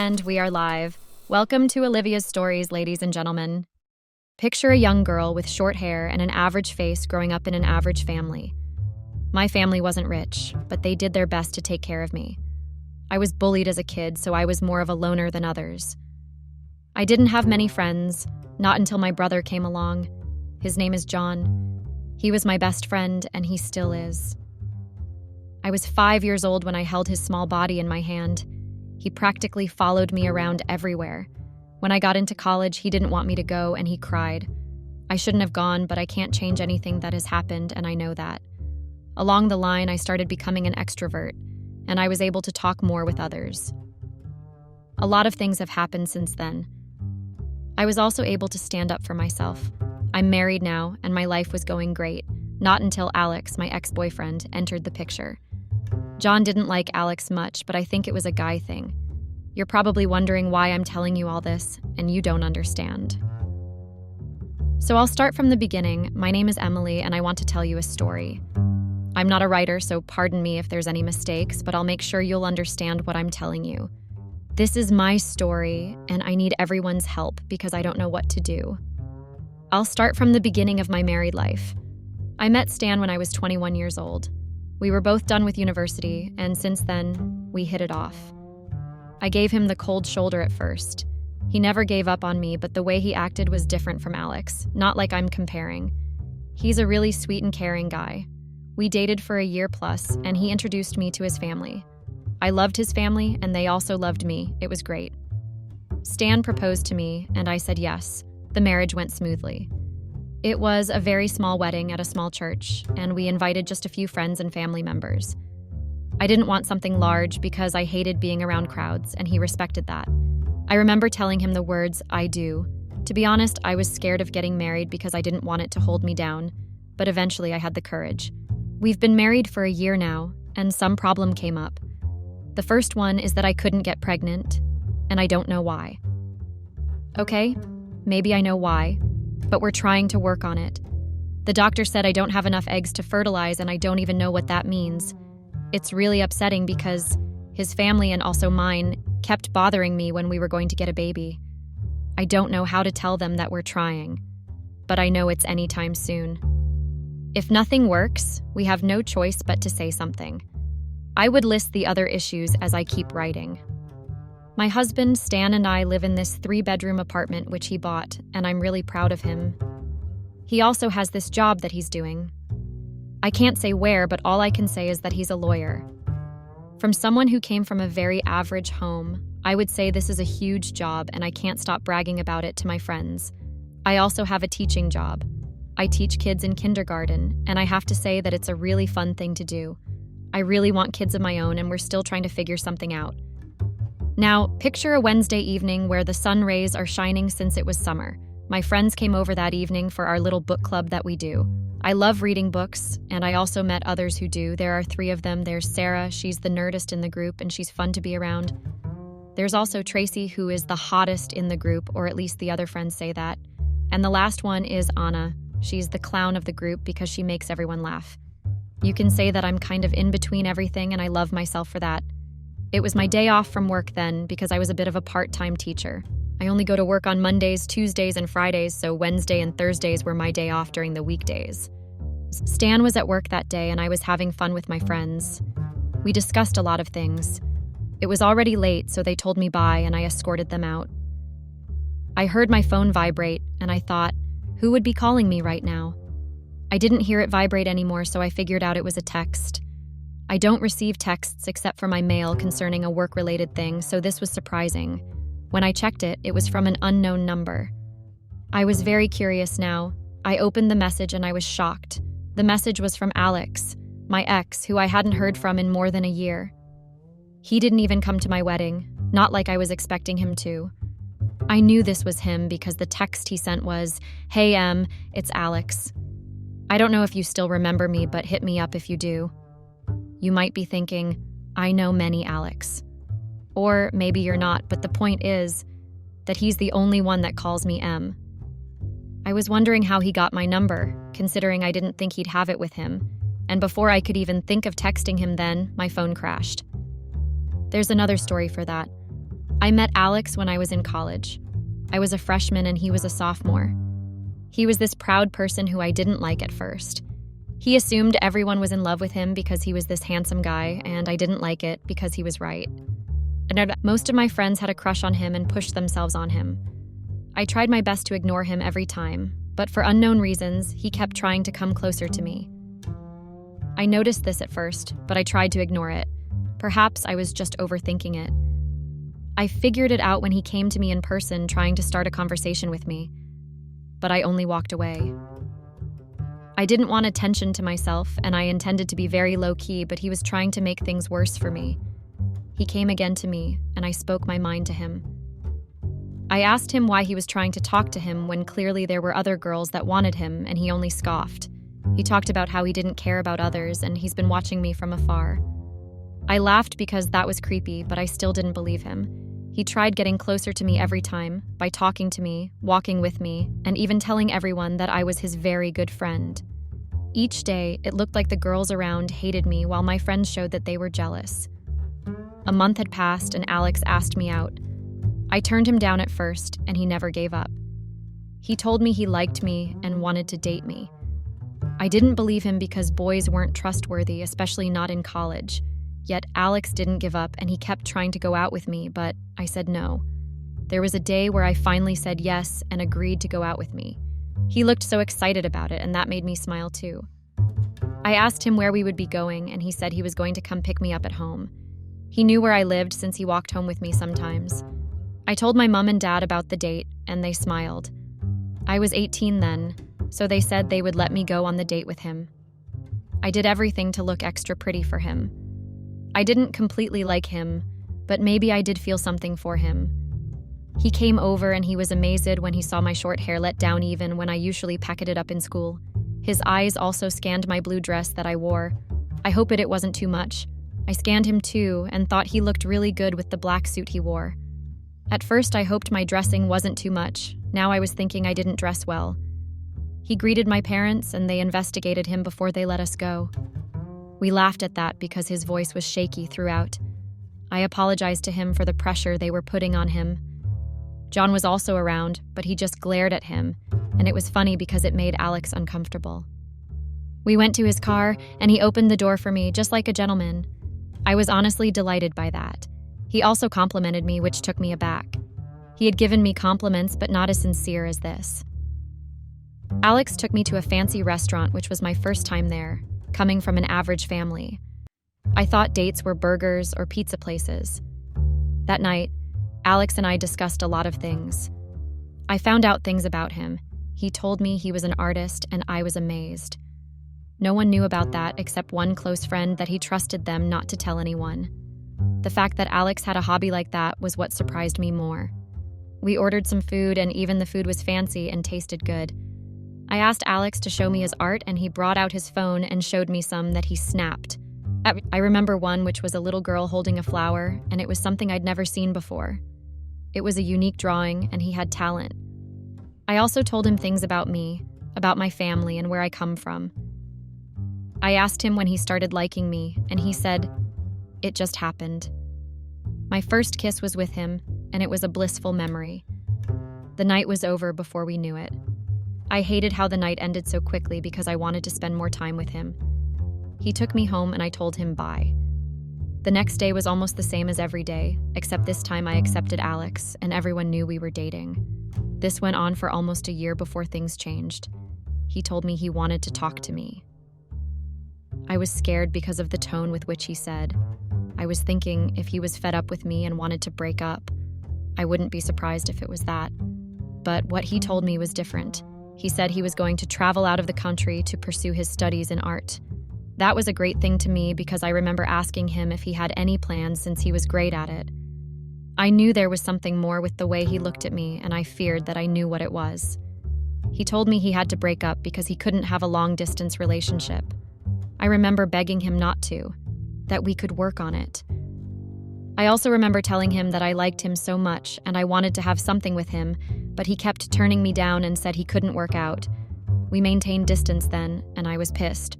And we are live. Welcome to Olivia's Stories, ladies and gentlemen. Picture a young girl with short hair and an average face growing up in an average family. My family wasn't rich, but they did their best to take care of me. I was bullied as a kid, so I was more of a loner than others. I didn't have many friends, not until my brother came along. His name is John. He was my best friend, and he still is. I was 5 years old when I held his small body in my hand. He practically followed me around everywhere. When I got into college, he didn't want me to go, and he cried. I shouldn't have gone, but I can't change anything that has happened, and I know that. Along the line, I started becoming an extrovert, and I was able to talk more with others. A lot of things have happened since then. I was also able to stand up for myself. I'm married now, and my life was going great, not until Alex, my ex-boyfriend, entered the picture. John didn't like Alex much, but I think it was a guy thing. You're probably wondering why I'm telling you all this, and you don't understand. So I'll start from the beginning. My name is Emily, and I want to tell you a story. I'm not a writer, so pardon me if there's any mistakes, but I'll make sure you'll understand what I'm telling you. This is my story, and I need everyone's help because I don't know what to do. I'll start from the beginning of my married life. I met Stan when I was 21 years old. We were both done with university, and since then, we hit it off. I gave him the cold shoulder at first. He never gave up on me, but the way he acted was different from Alex, not like I'm comparing. He's a really sweet and caring guy. We dated for a year plus, and he introduced me to his family. I loved his family, and they also loved me. It was great. Stan proposed to me, and I said yes. The marriage went smoothly. It was a very small wedding at a small church, and we invited just a few friends and family members. I didn't want something large because I hated being around crowds, and he respected that. I remember telling him the words, "I do." To be honest, I was scared of getting married because I didn't want it to hold me down, but eventually I had the courage. We've been married for a year now, and some problem came up. The first one is that I couldn't get pregnant, and I don't know why. Okay, maybe I know why, but we're trying to work on it. The doctor said I don't have enough eggs to fertilize, and I don't even know what that means. It's really upsetting because his family and also mine kept bothering me when we were going to get a baby. I don't know how to tell them that we're trying, but I know it's anytime soon. If nothing works, we have no choice but to say something. I would list the other issues as I keep writing. My husband, Stan, and I live in this 3-bedroom apartment which he bought, and I'm really proud of him. He also has this job that he's doing. I can't say where, but all I can say is that he's a lawyer. From someone who came from a very average home, I would say this is a huge job, and I can't stop bragging about it to my friends. I also have a teaching job. I teach kids in kindergarten, and I have to say that it's a really fun thing to do. I really want kids of my own, and we're still trying to figure something out. Now, picture a Wednesday evening where the sun rays are shining since it was summer. My friends came over that evening for our little book club that we do. I love reading books, and I also met others who do. There are 3 of them. There's Sarah, she's the nerdest in the group, and she's fun to be around. There's also Tracy, who is the hottest in the group, or at least the other friends say that. And the last one is Anna. She's the clown of the group because she makes everyone laugh. You can say that I'm kind of in between everything, and I love myself for that. It was my day off from work then because I was a bit of a part-time teacher. I only go to work on Mondays, Tuesdays, and Fridays, so Wednesday and Thursdays were my day off during the weekdays. Stan was at work that day, and I was having fun with my friends. We discussed a lot of things. It was already late, so they told me bye, and I escorted them out. I heard my phone vibrate, and I thought, who would be calling me right now? I didn't hear it vibrate anymore, so I figured out it was a text. I don't receive texts except for my mail concerning a work-related thing, so this was surprising. When I checked it, it was from an unknown number. I was very curious now. I opened the message and I was shocked. The message was from Alex, my ex, who I hadn't heard from in more than a year. He didn't even come to my wedding, not like I was expecting him to. I knew this was him because the text he sent was, "Hey Em, it's Alex. I don't know if you still remember me, but hit me up if you do." You might be thinking, I know many Alex. Or maybe you're not, but the point is that he's the only one that calls me Em. I was wondering how he got my number, considering I didn't think he'd have it with him, and before I could even think of texting him then, my phone crashed. There's another story for that. I met Alex when I was in college. I was a freshman and he was a sophomore. He was this proud person who I didn't like at first. He assumed everyone was in love with him because he was this handsome guy, and I didn't like it because he was right. And most of my friends had a crush on him and pushed themselves on him. I tried my best to ignore him every time, but for unknown reasons, he kept trying to come closer to me. I noticed this at first, but I tried to ignore it. Perhaps I was just overthinking it. I figured it out when he came to me in person trying to start a conversation with me, but I only walked away. I didn't want attention to myself, and I intended to be very low-key, but he was trying to make things worse for me. He came again to me, and I spoke my mind to him. I asked him why he was trying to talk to him when clearly there were other girls that wanted him, and he only scoffed. He talked about how he didn't care about others, and he's been watching me from afar. I laughed because that was creepy, but I still didn't believe him. He tried getting closer to me every time, by talking to me, walking with me, and even telling everyone that I was his very good friend. Each day, it looked like the girls around hated me while my friends showed that they were jealous. A month had passed and Alex asked me out. I turned him down at first, and he never gave up. He told me he liked me and wanted to date me. I didn't believe him because boys weren't trustworthy, especially not in college. Yet Alex didn't give up and he kept trying to go out with me, but I said no. There was a day where I finally said yes and agreed to go out with me. He looked so excited about it, and that made me smile too. I asked him where we would be going, and he said he was going to come pick me up at home. He knew where I lived since he walked home with me sometimes. I told my mom and dad about the date, and they smiled. I was 18 then, so they said they would let me go on the date with him. I did everything to look extra pretty for him. I didn't completely like him, but maybe I did feel something for him. He came over and he was amazed when he saw my short hair let down even when I usually packed it up in school. His eyes also scanned my blue dress that I wore. I hoped it wasn't too much. I scanned him too and thought he looked really good with the black suit he wore. At first I hoped my dressing wasn't too much. Now I was thinking I didn't dress well. He greeted my parents and they investigated him before they let us go. We laughed at that because his voice was shaky throughout. I apologized to him for the pressure they were putting on him. John was also around, but he just glared at him, and it was funny because it made Alex uncomfortable. We went to his car, and he opened the door for me just like a gentleman. I was honestly delighted by that. He also complimented me, which took me aback. He had given me compliments, but not as sincere as this. Alex took me to a fancy restaurant, which was my first time there, coming from an average family. I thought dates were burgers or pizza places. That night, Alex and I discussed a lot of things. I found out things about him. He told me he was an artist, and I was amazed. No one knew about that except one close friend that he trusted them not to tell anyone. The fact that Alex had a hobby like that was what surprised me more. We ordered some food, and even the food was fancy and tasted good. I asked Alex to show me his art, and he brought out his phone and showed me some that he snapped. I remember one which was a little girl holding a flower, and it was something I'd never seen before. It was a unique drawing, and he had talent. I also told him things about me, about my family, and where I come from. I asked him when he started liking me, and he said, "It just happened." My first kiss was with him, and it was a blissful memory. The night was over before we knew it. I hated how the night ended so quickly because I wanted to spend more time with him. He took me home, and I told him bye. The next day was almost the same as every day, except this time I accepted Alex, and everyone knew we were dating. This went on for almost a year before things changed. He told me he wanted to talk to me. I was scared because of the tone with which he said. I was thinking if he was fed up with me and wanted to break up. I wouldn't be surprised if it was that. But what he told me was different. He said he was going to travel out of the country to pursue his studies in art. That was a great thing to me because I remember asking him if he had any plans since he was great at it. I knew there was something more with the way he looked at me, and I feared that I knew what it was. He told me he had to break up because he couldn't have a long-distance relationship. I remember begging him not to, that we could work on it. I also remember telling him that I liked him so much and I wanted to have something with him, but he kept turning me down and said he couldn't work out. We maintained distance then, and I was pissed.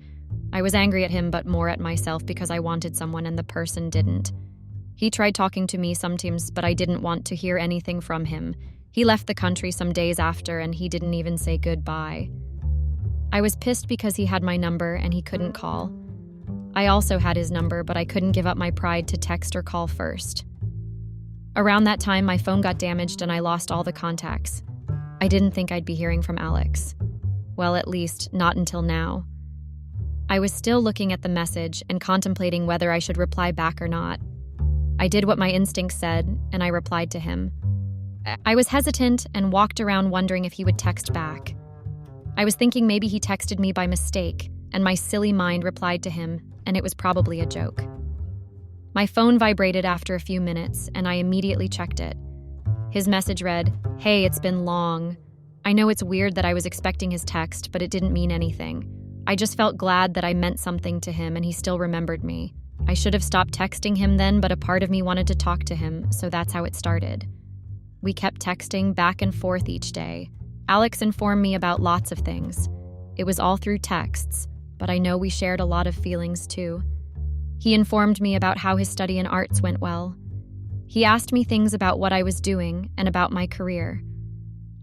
I was angry at him but more at myself because I wanted someone and the person didn't. He tried talking to me sometimes, but I didn't want to hear anything from him. He left the country some days after, and he didn't even say goodbye. I was pissed because he had my number and he couldn't call. I also had his number, but I couldn't give up my pride to text or call first. Around that time, my phone got damaged and I lost all the contacts. I didn't think I'd be hearing from Alex. Well, at least, not until now. I was still looking at the message and contemplating whether I should reply back or not. I did what my instinct said, and I replied to him. I was hesitant and walked around wondering if he would text back. I was thinking maybe he texted me by mistake, and my silly mind replied to him, and it was probably a joke. My phone vibrated after a few minutes, and I immediately checked it. His message read, "Hey, it's been long. I know it's weird that I was expecting his text, but it didn't mean anything. I just felt glad that I meant something to him and he still remembered me. I should have stopped texting him then, but a part of me wanted to talk to him, so that's how it started." We kept texting back and forth each day. Alex informed me about lots of things. It was all through texts, but I know we shared a lot of feelings too. He informed me about how his study in arts went well. He asked me things about what I was doing and about my career.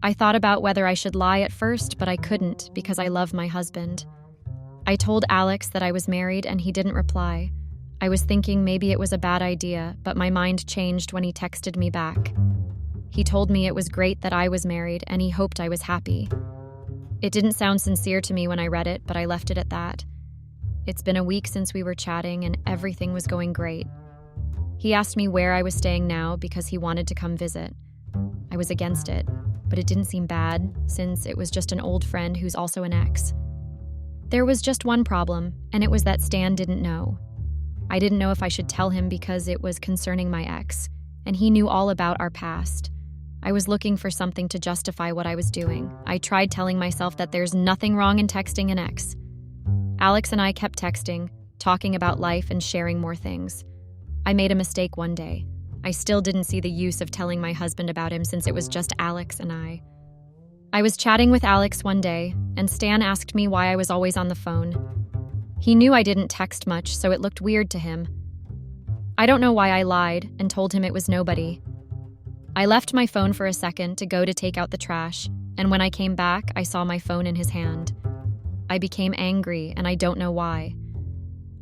I thought about whether I should lie at first, but I couldn't because I love my husband. I told Alex that I was married and he didn't reply. I was thinking maybe it was a bad idea, but my mind changed when he texted me back. He told me it was great that I was married and he hoped I was happy. It didn't sound sincere to me when I read it, but I left it at that. It's been a week since we were chatting and everything was going great. He asked me where I was staying now because he wanted to come visit. I was against it, but it didn't seem bad since it was just an old friend who's also an ex. There was just one problem, and it was that Stan didn't know. I didn't know if I should tell him because it was concerning my ex, and he knew all about our past. I was looking for something to justify what I was doing. I tried telling myself that there's nothing wrong in texting an ex. Alex and I kept texting, talking about life and sharing more things. I made a mistake one day. I still didn't see the use of telling my husband about him since it was just Alex and I. I was chatting with Alex one day, and Stan asked me why I was always on the phone. He knew I didn't text much, so it looked weird to him. I don't know why I lied and told him it was nobody. I left my phone for a second to go to take out the trash, and when I came back, I saw my phone in his hand. I became angry, and I don't know why.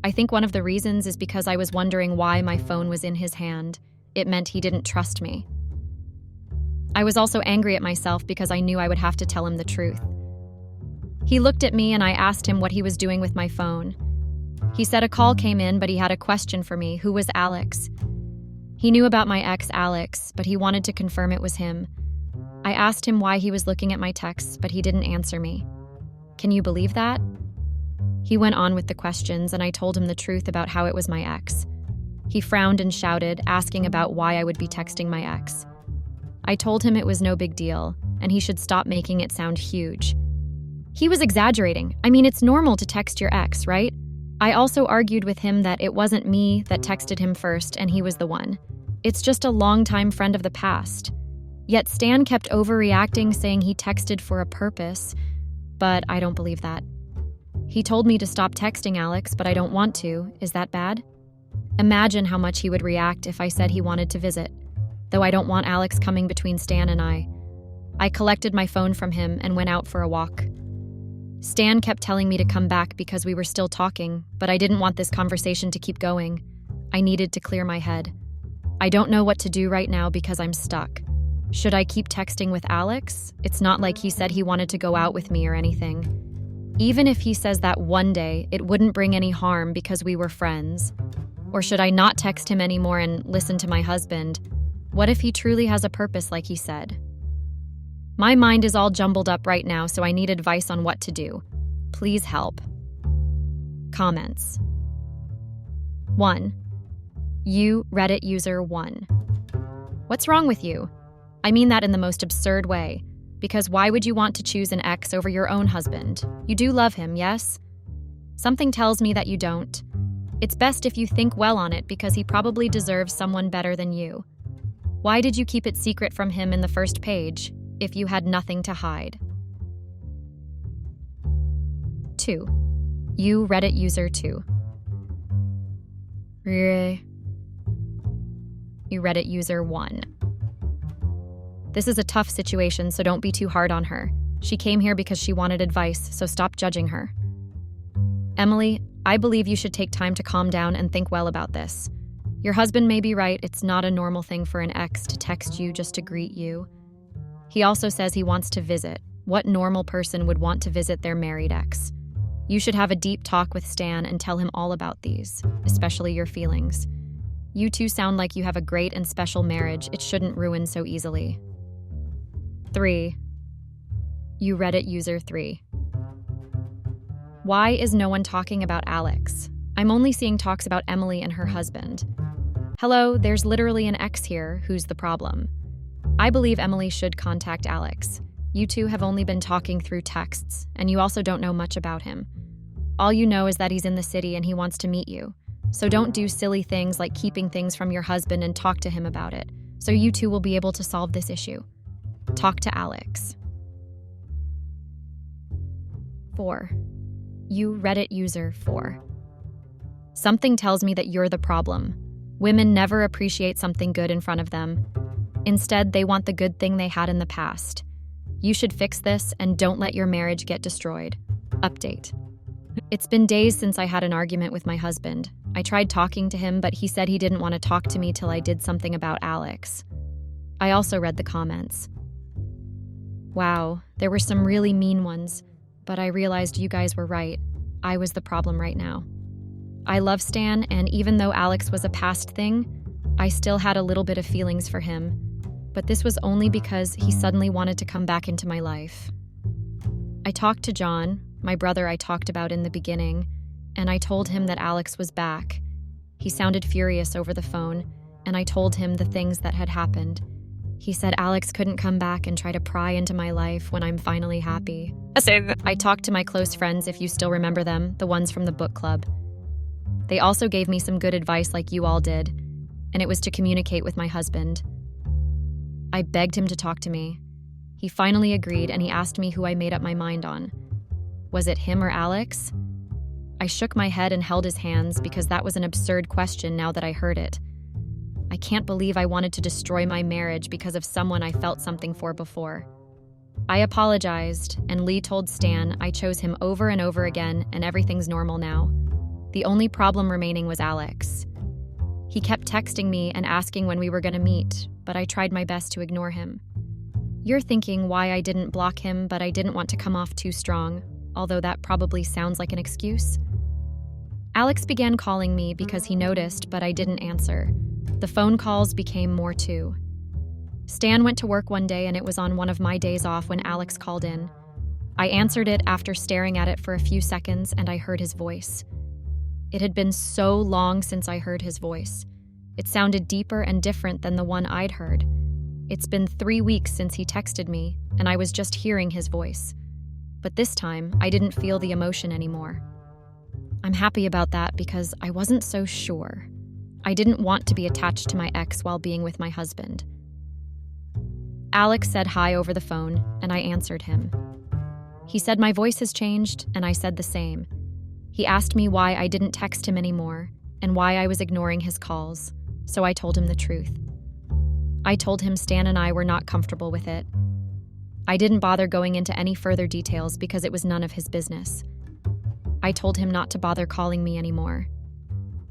I think one of the reasons is because I was wondering why my phone was in his hand. It meant he didn't trust me. I was also angry at myself because I knew I would have to tell him the truth. He looked at me and I asked him what he was doing with my phone. He said a call came in, but he had a question for me. Who was Alex? He knew about my ex, Alex, but he wanted to confirm it was him. I asked him why he was looking at my texts, but he didn't answer me. Can you believe that? He went on with the questions, and I told him the truth about how it was my ex. He frowned and shouted, asking about why I would be texting my ex. I told him it was no big deal, and he should stop making it sound huge. He was exaggerating. I mean, it's normal to text your ex, right? I also argued with him that it wasn't me that texted him first, and he was the one. It's just a longtime friend of the past. Yet Stan kept overreacting, saying he texted for a purpose, but I don't believe that. He told me to stop texting Alex, but I don't want to. Is that bad? Imagine how much he would react if I said he wanted to visit, though I don't want Alex coming between Stan and I. I collected my phone from him and went out for a walk. Stan kept telling me to come back because we were still talking, but I didn't want this conversation to keep going. I needed to clear my head. I don't know what to do right now because I'm stuck. Should I keep texting with Alex? It's not like he said he wanted to go out with me or anything. Even if he says that one day, it wouldn't bring any harm because we were friends. Or should I not text him anymore and listen to my husband? What if he truly has a purpose like he said? My mind is all jumbled up right now, so I need advice on what to do. Please help. Comments. 1. You, Reddit user 1. What's wrong with you? I mean that in the most absurd way. Because why would you want to choose an ex over your own husband? You do love him, yes? Something tells me that you don't. It's best if you think well on it because he probably deserves someone better than you. Why did you keep it secret from him in the first page if you had nothing to hide? 2. You, Reddit user 2. You Reddit user 1. This is a tough situation, so don't be too hard on her. She came here because she wanted advice, so stop judging her. Emily, I believe you should take time to calm down and think well about this. Your husband may be right, it's not a normal thing for an ex to text you just to greet you. He also says he wants to visit. What normal person would want to visit their married ex? You should have a deep talk with Stan and tell him all about these, especially your feelings. You two sound like you have a great and special marriage. It shouldn't ruin so easily. 3. You Reddit user 3. Why is no one talking about Alex? I'm only seeing talks about Emily and her husband. Hello, there's literally an ex here. Who's the problem? I believe Emily should contact Alex. You two have only been talking through texts, and you also don't know much about him. All you know is that he's in the city and he wants to meet you. So don't do silly things like keeping things from your husband and talk to him about it, so you two will be able to solve this issue. Talk to Alex. 4. You Reddit user 4. Something tells me that you're the problem. Women never appreciate something good in front of them. Instead, they want the good thing they had in the past. You should fix this and don't let your marriage get destroyed. Update. It's been days since I had an argument with my husband. I tried talking to him, but he said he didn't want to talk to me till I did something about Alex. I also read the comments. Wow, there were some really mean ones, but I realized you guys were right. I was the problem right now. I love Stan, and even though Alex was a past thing, I still had a little bit of feelings for him. But this was only because he suddenly wanted to come back into my life. I talked to John, my brother I talked about in the beginning, and I told him that Alex was back. He sounded furious over the phone, and I told him the things that had happened. He said Alex couldn't come back and try to pry into my life when I'm finally happy. I talked to my close friends, if you still remember them, the ones from the book club. They also gave me some good advice like you all did, and it was to communicate with my husband. I begged him to talk to me. He finally agreed, and he asked me who I made up my mind on. Was it him or Alex? I shook my head and held his hands because that was an absurd question now that I heard it. I can't believe I wanted to destroy my marriage because of someone I felt something for before. I apologized, and Lee told Stan I chose him over and over again, and everything's normal now. The only problem remaining was Alex. He kept texting me and asking when we were going to meet, but I tried my best to ignore him. You're thinking why I didn't block him, but I didn't want to come off too strong, although that probably sounds like an excuse. Alex began calling me because he noticed, but I didn't answer. The phone calls became more too. Stan went to work one day, and it was on one of my days off when Alex called in. I answered it after staring at it for a few seconds, and I heard his voice. It had been so long since I heard his voice. It sounded deeper and different than the one I'd heard. It's been 3 weeks since he texted me, and I was just hearing his voice. But this time, I didn't feel the emotion anymore. I'm happy about that because I wasn't so sure. I didn't want to be attached to my ex while being with my husband. Alex said hi over the phone, and I answered him. He said my voice has changed, and I said the same. He asked me why I didn't text him anymore, and why I was ignoring his calls, so I told him the truth. I told him Stan and I were not comfortable with it. I didn't bother going into any further details because it was none of his business. I told him not to bother calling me anymore.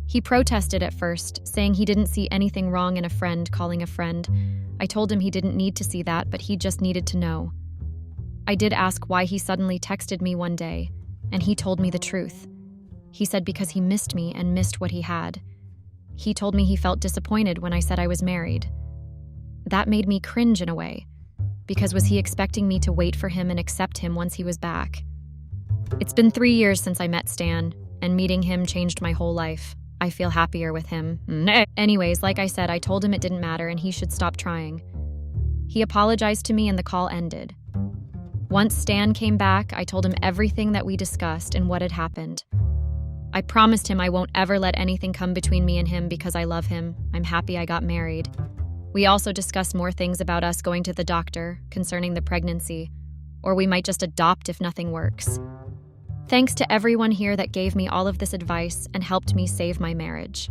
He protested at first, saying he didn't see anything wrong in a friend calling a friend. I told him he didn't need to see that, but he just needed to know. I did ask why he suddenly texted me one day, and he told me the truth. He said because he missed me and missed what he had. He told me he felt disappointed when I said I was married. That made me cringe in a way, because was he expecting me to wait for him and accept him once he was back? It's been 3 years since I met Stan, and meeting him changed my whole life. I feel happier with him. Anyways, like I said, I told him it didn't matter and he should stop trying. He apologized to me and the call ended. Once Stan came back, I told him everything that we discussed and what had happened. I promised him I won't ever let anything come between me and him because I love him. I'm happy I got married. We also discussed more things about us going to the doctor concerning the pregnancy, or we might just adopt if nothing works. Thanks to everyone here that gave me all of this advice and helped me save my marriage.